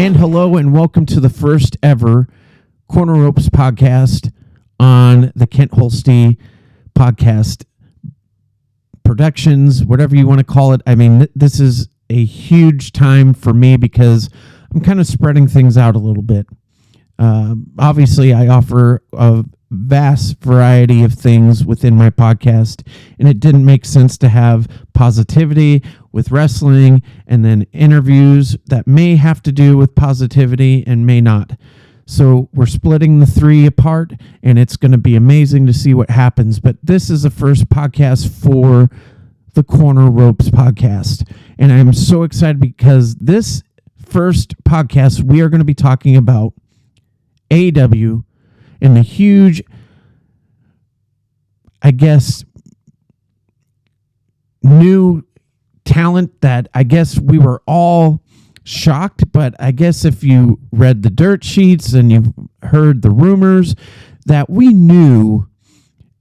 And hello and welcome to the first ever Corner Ropes podcast on the Kent Holste podcast productions, whatever you want to call it. I mean, this is a huge time for me because I'm kind of spreading things out a little bit. Obviously, I offer a vast variety of things within my podcast, and it didn't make sense to have positivity with wrestling and then interviews that may have to do with positivity and may not. So we're splitting the three apart, and it's going to be amazing to see what happens. But this is the first podcast for the Corner Ropes podcast, and I'm so excited because this first podcast we are going to be talking about AEW and the huge, I guess, new talent that I guess we were all shocked, but I guess if you read the dirt sheets and you've heard the rumors that we knew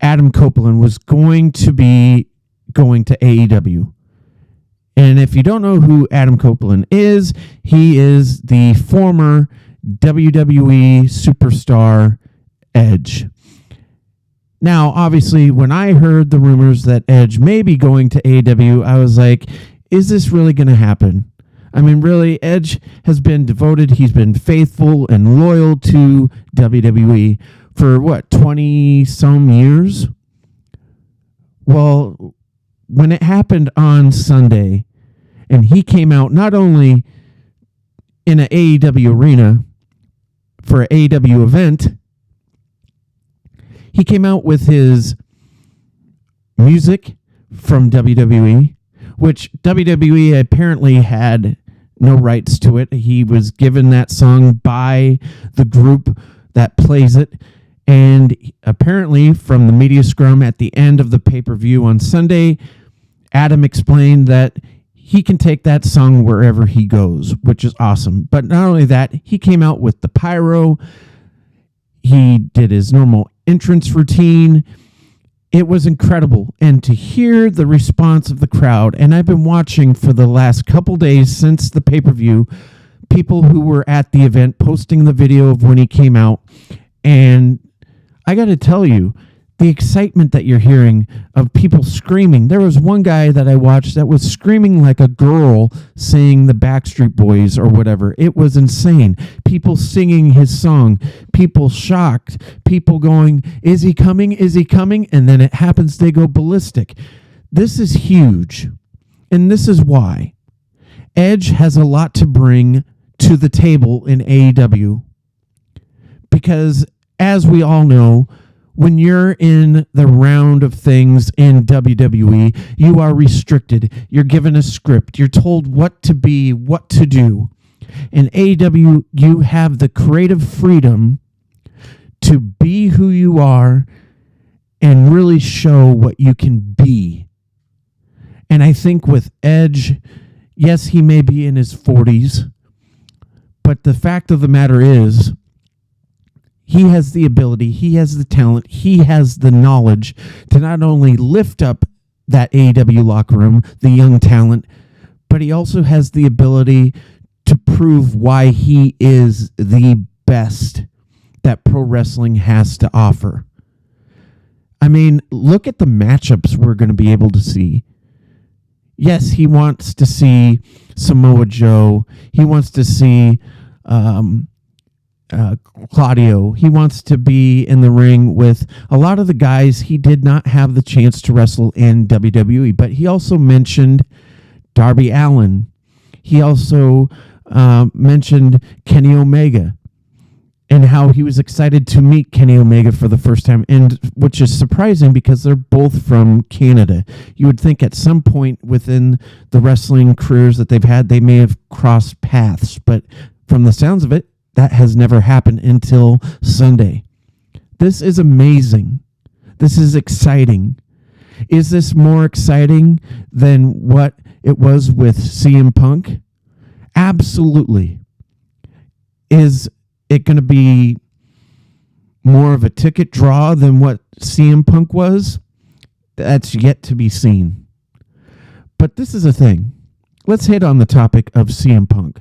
Adam Copeland was going to be going to AEW. And if you don't know who Adam Copeland is, he is the former WWE superstar Edge. Now, obviously, when I heard the rumors that Edge may be going to AEW, I was like, is this really going to happen? I mean, really, Edge has been devoted. He's been faithful and loyal to WWE for, 20-some years? Well, when it happened on Sunday, and he came out not only in an AEW arena for an AEW event, he came out with his music from WWE, which WWE apparently had no rights to it. He was given that song by the group that plays it. And apparently from the media scrum at the end of the pay-per-view on Sunday, Adam explained that he can take that song wherever he goes, which is awesome. But not only that, he came out with the pyro. He did his normal entrance routine. It was incredible. And to hear the response of the crowd, and I've been watching for the last couple days since the pay-per-view, people who were at the event posting the video of when he came out. And I got to tell you, the excitement that you're hearing of people screaming. There was one guy that I watched that was screaming like a girl saying the Backstreet Boys or whatever. It was insane. People singing his song, people shocked, people going, is he coming? Is he coming? And then it happens, they go ballistic. This is huge. And this is why Edge has a lot to bring to the table in AEW. Because as we all know, when you're in the round of things in WWE, you are restricted. You're given a script. You're told what to be, what to do. In AEW, you have the creative freedom to be who you are and really show what you can be. And I think with Edge, yes, he may be in his 40s, but the fact of the matter is, he has the ability, he has the talent, he has the knowledge to not only lift up that AEW locker room, the young talent, but he also has the ability to prove why he is the best that pro wrestling has to offer. I mean, look at the matchups we're going to be able to see. Yes, he wants to see Samoa Joe. He wants to see Claudio. He wants to be in the ring with a lot of the guys he did not have the chance to wrestle in WWE, but he also mentioned Darby Allin. He also mentioned Kenny Omega and how he was excited to meet Kenny Omega for the first time, and which is surprising because they're both from Canada. You would think at some point within the wrestling careers that they've had, they may have crossed paths, but from the sounds of it, that has never happened until Sunday. This is amazing. This is exciting. Is this more exciting than what it was with CM Punk? Absolutely. Is it going to be more of a ticket draw than what CM Punk was? That's yet to be seen. But this is a thing. Let's hit on the topic of CM Punk.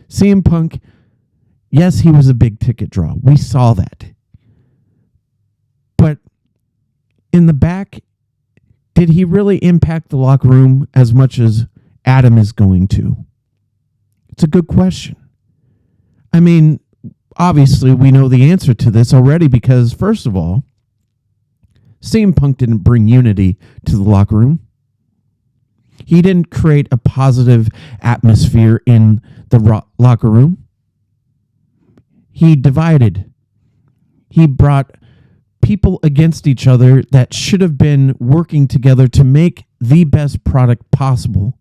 CM Punk, yes, he was a big ticket draw. We saw that. But in the back, did he really impact the locker room as much as Adam is going to? It's a good question. I mean, obviously, we know the answer to this already because, first of all, CM Punk didn't bring unity to the locker room. He didn't create a positive atmosphere in the locker room. He divided. He brought people against each other that should have been working together to make the best product possible.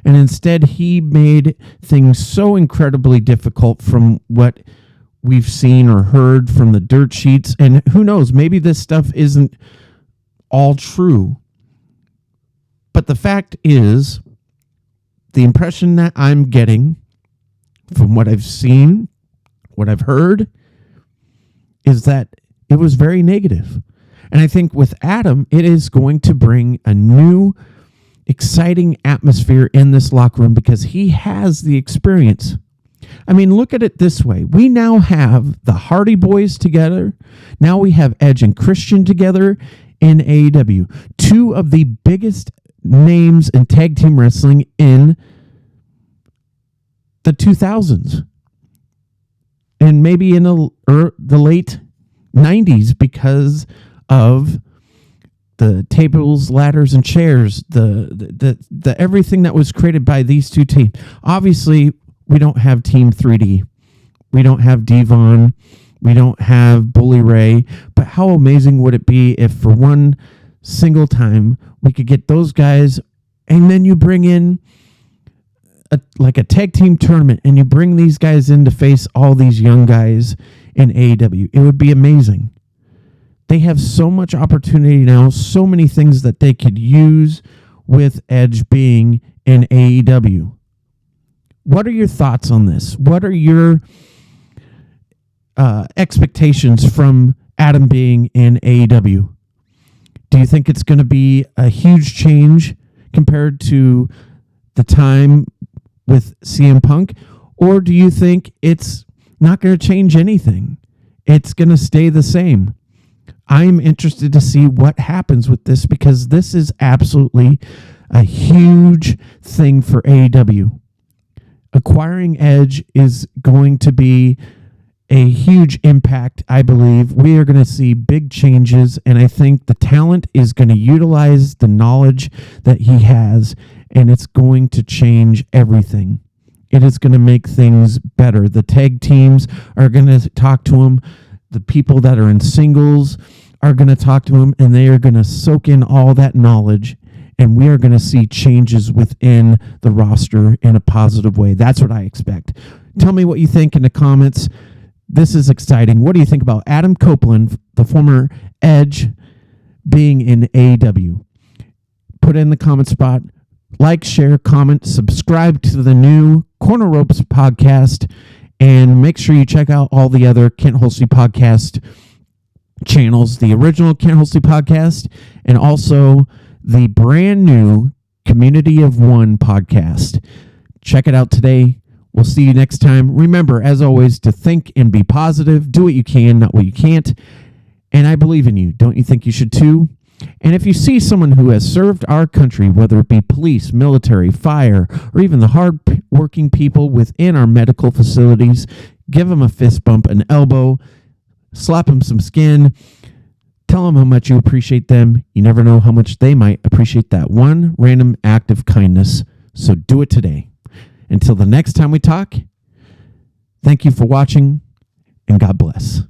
And instead, he made things so incredibly difficult from what we've seen or heard from the dirt sheets. And who knows, maybe this stuff isn't all true. But the fact is, the impression that I'm getting from what I've seen, what I've heard, is that it was very negative. And I think with Adam, it is going to bring a new, exciting atmosphere in this locker room because he has the experience. I mean, look at it this way. We now have the Hardy Boys together. Now we have Edge and Christian together in AEW. Two of the biggest names in tag team wrestling in the 2000s. And maybe in the late 90s because of the tables, ladders, and chairs, the everything that was created by these two teams. Obviously, we don't have Team 3D. We don't have Devon. We don't have Bully Ray. But how amazing would it be if for one single time we could get those guys and then you bring in a tag team tournament and you bring these guys in to face all these young guys in AEW. It would be amazing. They have so much opportunity now, so many things that they could use with Edge being in AEW. What are your thoughts on this? What are your expectations from Adam being in AEW? Do you think it's going to be a huge change compared to the time with CM Punk? Or do you think it's not going to change anything? It's going to stay the same. I'm interested to see what happens with this because this is absolutely a huge thing for AEW. Acquiring Edge is going to be a huge impact, I believe. We are going to see big changes, and I think the talent is going to utilize the knowledge that he has, and it's going to change everything. It is going to make things better. The tag teams are going to talk to him. The people that are in singles are going to talk to him, and they are going to soak in all that knowledge, and we are going to see changes within the roster in a positive way. That's what I expect. Tell me what you think in the comments. This is exciting. What do you think about Adam Copeland, the former Edge, being in AEW? Put it in the comment spot. Like, share, comment, subscribe to the new Corner Ropes podcast, and make sure you check out all the other Kent Holsey podcast channels, the original Kent Holsey podcast, and also the brand new Community of One podcast. Check it out today. We'll see you next time. Remember, as always, to think and be positive. Do what you can, not what you can't. And I believe in you. Don't you think you should too? And if you see someone who has served our country, whether it be police, military, fire, or even the hard-working people within our medical facilities, give them a fist bump, an elbow, slap them some skin, tell them how much you appreciate them. You never know how much they might appreciate that one random act of kindness. So do it today. Until the next time we talk, thank you for watching, and God bless.